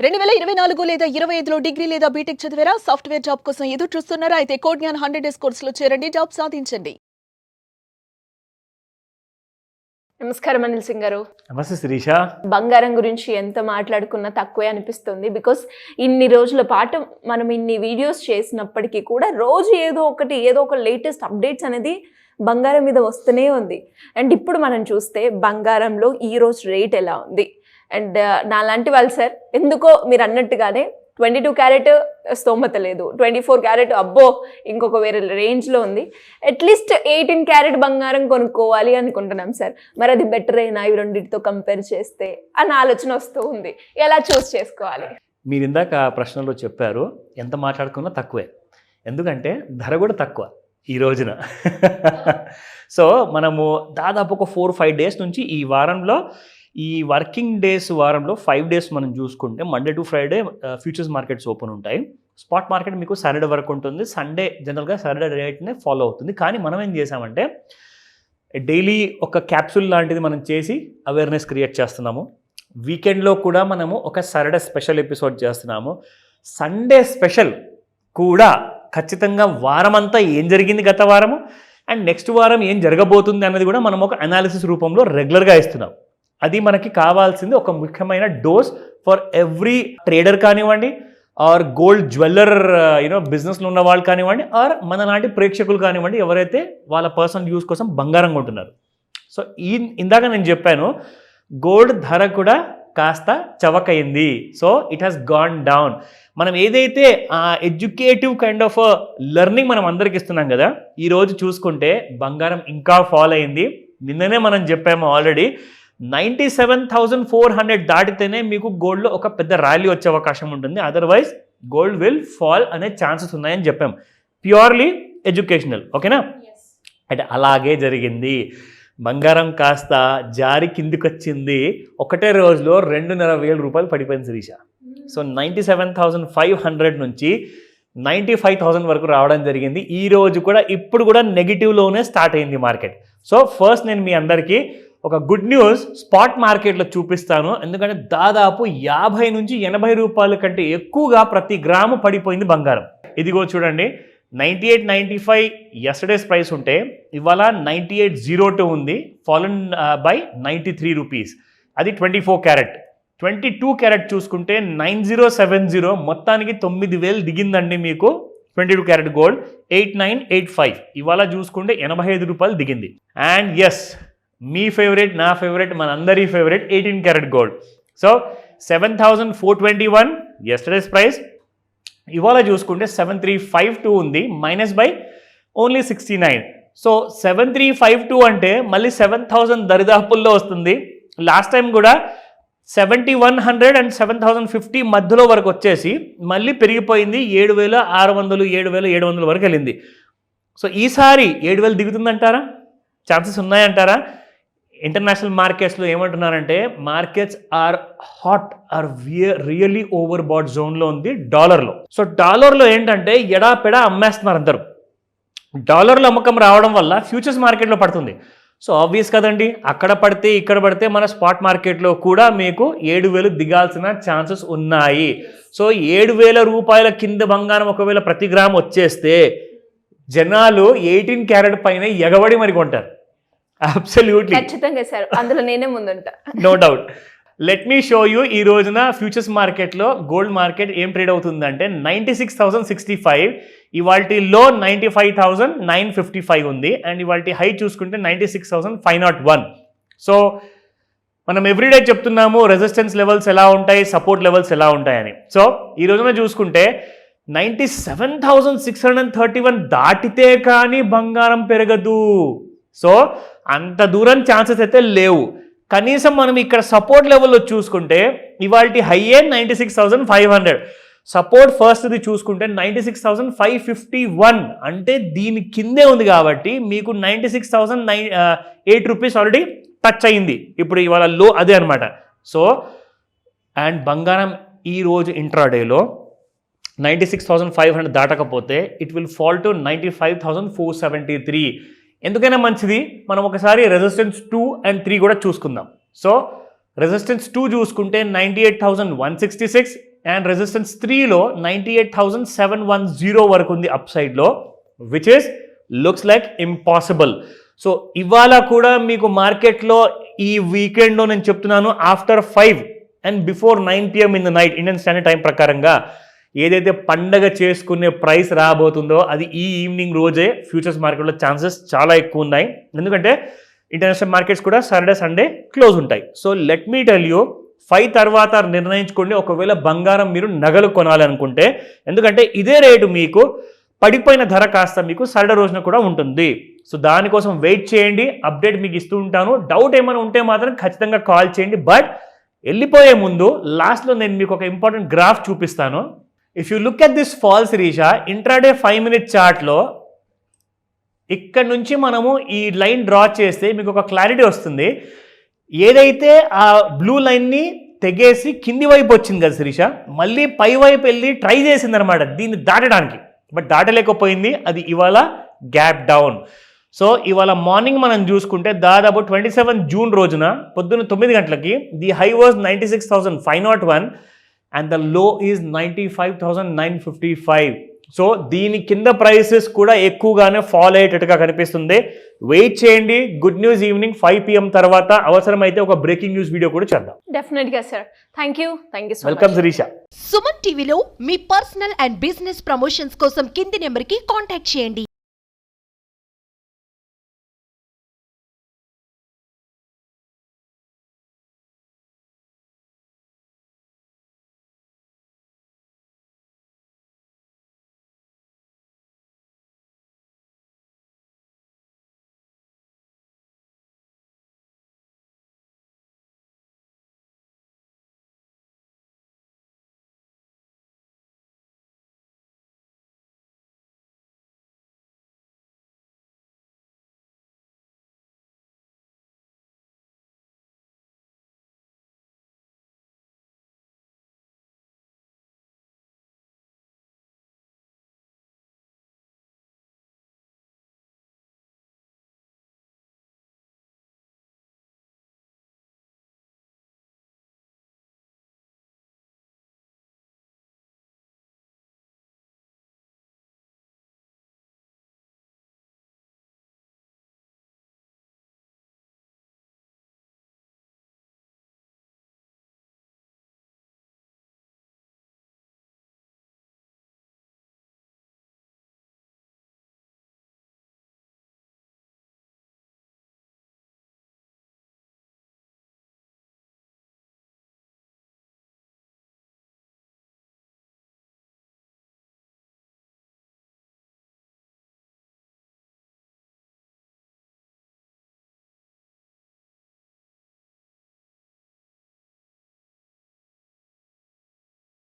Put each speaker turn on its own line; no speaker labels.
2024 లేదా 25లో డిగ్రీ లేదా బీటెక్ చదివారా? సాఫ్ట్‌వేర్ జాబ్ కోసం ఎదురు చూస్తున్నారా? అయితే కోడ్ జ్ఞాన్ 100 డేస్ కోర్సులో చేరండి, జాబ్ సాధించండి. నమస్కారం అనిల్ సింగ్ గారు.
నమస్తే శిరీష.
బంగారం గురించి ఎంత మాట్లాడుకున్నా తక్కువే అనిపిస్తుంది. బికాస్ ఇన్ని రోజుల పాటు మనం ఇన్ని వీడియోస్ చేసినప్పటికీ కూడా రోజు ఏదో ఒక లేటెస్ట్ అప్డేట్స్ అనేది బంగారం మీద వస్తూనే ఉంది. అండ్ ఇప్పుడు మనం చూస్తే బంగారంలో ఈ రోజు రేట్ ఎలా ఉంది? అండ్ నాలాంటి వాళ్ళు సార్ ఎందుకో మీరు అన్నట్టుగానే 22 క్యారెట్ స్తోమత లేదు, 24 క్యారెట్ అబ్బో ఇంకొక వేరే రేంజ్లో ఉంది, అట్లీస్ట్ 18 క్యారెట్ బంగారం కొనుక్కోవాలి అనుకుంటున్నాం సార్. మరి అది బెటర్ అయినా ఇవి రెండింటితో కంపేర్ చేస్తే అన్న ఆలోచన వస్తూ ఉంది. ఎలా చూస్ చేసుకోవాలి?
మీరు ఇందాక ప్రశ్నలో చెప్పారు ఎంత మాట్లాడుకున్నా తక్కువే, ఎందుకంటే ధర కూడా తక్కువ ఈ రోజున. సో మనము దాదాపు ఒక 4-5 డేస్ నుంచి ఈ వారంలో, ఈ వర్కింగ్ డేస్ వారంలో 5 డేస్ మనం చూసుకుంటే Monday to Friday futures markets open ఉంటాయి. స్పాట్ మార్కెట్ మీకు సాటర్డే వరకు ఉంటుంది. సండే జనరల్గా సాటర్డే రేట్నే ఫాలో అవుతుంది. కానీ మనం ఏం చేసామంటే డైలీ ఒక క్యాప్సూల్ లాంటిది మనం చేసి అవేర్నెస్ క్రియేట్ చేస్తున్నాము. వీకెండ్లో కూడా మనము ఒక సాటర్డే స్పెషల్ ఎపిసోడ్ చేస్తున్నాము. సండే స్పెషల్ కూడా ఖచ్చితంగా వారం అంతా ఏం జరిగింది గత వారము అండ్ నెక్స్ట్ వారం ఏం జరగబోతుంది అన్నది కూడా మనం ఒక అనాలిసిస్ రూపంలో రెగ్యులర్గా ఇస్తున్నాం. అది మనకి కావాల్సింది ఒక ముఖ్యమైన డోస్ ఫర్ ఎవ్రీ ట్రేడర్ కానివ్వండి, ఆర్ గోల్డ్ జ్యువెల్లర్ బిజినెస్లో ఉన్న వాళ్ళు కానివ్వండి, ఆర్ మన లాంటి ప్రేక్షకులు కానివ్వండి, ఎవరైతే వాళ్ళ పర్సనల్ యూస్ కోసం బంగారం కొంటున్నారు. సో ఇందాక నేను చెప్పాను గోల్డ్ ధర కూడా కాస్త చవకైంది. So it has gone down. మనం ఏదైతే ఎడ్యుకేటివ్ కైండ్ ఆఫ్ లెర్నింగ్ మనం అందరికి ఇస్తున్నాం కదా, ఈరోజు చూసుకుంటే బంగారం ఇంకా ఫాల్ అయింది. నిన్ననే మనం చెప్పాము ఆల్రెడీ 97,400 దాటితేనే మీకు గోల్డ్లో ఒక పెద్ద ర్యాలీ వచ్చే అవకాశం ఉంటుంది, అదర్వైజ్ గోల్డ్ విల్ ఫాల్ అనే ఛాన్సెస్ ఉన్నాయని చెప్పాం. ప్యూర్లీ ఎడ్యుకేషనల్, ఓకేనా? అంటే అలాగే జరిగింది. బంగారం కాస్త జారి కిందికి వచ్చింది. ఒకటే రోజులో 2,500 రూపాయలు పడిపోయింది శిరీష. సో 97,500 నుంచి 95,000 వరకు రావడం జరిగింది. ఈ రోజు కూడా ఇప్పుడు కూడా నెగిటివ్లోనే స్టార్ట్ అయింది మార్కెట్. సో ఫస్ట్ నేను మీ అందరికీ ఒక గుడ్ న్యూస్ స్పాట్ మార్కెట్లో చూపిస్తాను. ఎందుకంటే దాదాపు 50 నుంచి 80 రూపాయల కంటే ఎక్కువగా ప్రతి గ్రాము పడిపోయింది బంగారం. ఇదిగో చూడండి, 98.95 ఎస్టర్డేస్ ప్రైస్ ఉంటే ఇవాళ 98.02 ఉంది, ఫాలన్ బై 93 రూపీస్. అది 24 క్యారెట్. 22 క్యారెట్ చూసుకుంటే 9070, మొత్తానికి 9,000 దిగిందండి మీకు. 22 క్యారెట్ గోల్డ్ 8985, ఇవాళ చూసుకుంటే 85 రూపాయలు దిగింది. అండ్ ఎస్, మీ ఫేవరెట్, నా ఫేవరెట్, మనందరి favourite 18 carat gold. So 7,421 yesterday's price, ఇవాళ చూసుకుంటే 7,352 ఉంది, మైనస్ బై ఓన్లీ 69. సో 7,352 అంటే మళ్ళీ 7,000 దరిదాపుల్లో వస్తుంది. లాస్ట్ టైం కూడా 7,100 అండ్ 7,050 మధ్యలో వరకు వచ్చేసి మళ్ళీ పెరిగిపోయింది. 7,600, 7,700 వరకు వెళ్ళింది. సో ఈసారి 7,000 దిగుతుందంటారా? ఛాన్సెస్ ఉన్నాయంటారా? ఇంటర్నేషనల్ మార్కెట్స్లో ఏమంటున్నారంటే markets are hot, are really overbought జోన్లో ఉంది డాలర్లో. సో డాలర్లో ఏంటంటే ఎడాపెడా అమ్మేస్తున్నారు అందరూ. డాలర్లో అమ్మకం రావడం వల్ల ఫ్యూచర్స్ మార్కెట్లో పడుతుంది. సో ఆబ్వియస్ కదండి, అక్కడ పడితే ఇక్కడ పడితే మన స్పాట్ మార్కెట్లో కూడా మీకు 7,000 దిగాల్సిన ఛాన్సెస్ ఉన్నాయి. సో 7,000 రూపాయల కింద బంగారం ఒకవేళ ప్రతి గ్రామ్ వచ్చేస్తే జనాలు 18 క్యారెట్ పైన ఎగబడి మరి కొంటారు. అబ్సల్యూట్లీ,
ఖచ్చితంగా సార్, అందులో నేనే ముందుంటా,
no doubt. Let me show you. ఈ రోజున ఫ్యూచర్స్ మార్కెట్లో గోల్డ్ మార్కెట్ ఏం ట్రేడ్ అవుతుందంటే 96,065, ఇవాల్టి లో 95,955 ఉంది, అండ్ ఇవాల్టి హై చూసుకుంటే 96,501. సో మనం ఎవ్రీడే చెప్తున్నాము రెసిస్టెన్స్ లెవెల్స్ ఎలా ఉంటాయి, సపోర్ట్ లెవెల్స్ ఎలా ఉంటాయని. సో ఈ రోజున చూసుకుంటే 97,631 దాటితే కానీ బంగారం పెరగదు. సో అంత దూరం ఛాన్సెస్ అయితే లేవు. కనీసం మనం ఇక్కడ సపోర్ట్ లెవెల్లో చూసుకుంటే ఇవాల్టి హైయే 96,500, సపోర్ట్ ఫస్ట్ది చూసుకుంటే 96,551, అంటే దీని కిందే ఉంది. కాబట్టి మీకు 96,008 రూపీస్ ఆల్రెడీ టచ్ అయింది. ఇప్పుడు ఇవాళ లో అదే అనమాట. సో అండ్ బంగారం ఈరోజు ఇంట్రాడేలో 96,500 దాటకపోతే ఇట్ విల్ ఫాల్ టు 95,473. ఎందుకైనా మంచిది మనం ఒకసారి రెసిస్టెన్స్ 2 and 3 కూడా చూసుకుందాం. సో రెసిస్టెన్స్ 2 చూసుకుంటే 98,166, అండ్ రెసిస్టెన్స్ 3లో 98,710 వరకు ఉంది అప్ సైడ్లో, which is looks like impossible. So ఇవాళ కూడా మీకు మార్కెట్లో ఈ వీకెండ్లో నేను చెప్తున్నాను after 5 and before 9 PM in the night Indian standard time ప్రకారంగా ఏదైతే పండగ చేసుకునే ప్రైస్ రాబోతుందో అది ఈ ఈవినింగ్ రోజే ఫ్యూచర్స్ మార్కెట్లో ఛాన్సెస్ చాలా ఎక్కువ ఉన్నాయి. ఎందుకంటే ఇంటర్నేషనల్ మార్కెట్స్ కూడా సాటర్డే సండే క్లోజ్ ఉంటాయి. So let me tell you 5 తర్వాత నిర్ణయించుకోండి ఒకవేళ బంగారం మీరు నగలు కొనాలనుకుంటే. ఎందుకంటే ఇదే రేటు మీకు పడిపోయిన ధర కాస్త మీకు సాటర్డే రోజున కూడా ఉంటుంది. సో దానికోసం వెయిట్ చేయండి, అప్డేట్ మీకు ఇస్తూ ఉంటాను. డౌట్ ఏమైనా ఉంటే మాత్రం ఖచ్చితంగా కాల్ చేయండి. బట్ వెళ్ళిపోయే ముందు లాస్ట్లో నేను మీకు ఒక ఇంపార్టెంట్ గ్రాఫ్ చూపిస్తాను. If you look at this fall Sirisha, intraday 5-minute చార్ట్లో ఇక్కడ నుంచి మనము ఈ లైన్ డ్రా చేస్తే మీకు ఒక క్లారిటీ వస్తుంది. ఏదైతే ఆ బ్లూ లైన్ని తెగేసి కింది వైపు వచ్చింది కదా శిరీష, మళ్ళీ పై వైపు వెళ్ళి ట్రై చేసింది అనమాట దీన్ని దాటడానికి. బట్ దాటలేకపోయింది, అది ఇవాళ గ్యాప్ డౌన్. సో ఇవాళ మార్నింగ్ మనం చూసుకుంటే దాదాపు 27 జూన్ రోజున పొద్దున్న 9 గంటలకి the high was 96,501 and the low is 95,955. So దీని కింద ప్రైసెస్ కూడా ఎక్కువగానే ఫాల్ అయ్యేటట్టుగా కనిపిస్తుంది. వెయిట్ చేయండి. గుడ్ న్యూస్ ఈవినింగ్ 5 PM తర్వాత అవసరమైతే ఒక బ్రేకింగ్ న్యూస్ వీడియో కూడా చేద్దాం.
డెఫినెట్గా sir. Thank you so
welcome Sirisha.
Suman టీవీలో మీ పర్సనల్ అండ్ బిజినెస్ ప్రమోషన్స్ కోసం కింది నెంబర్కి కాంటాక్ట్ చేయండి.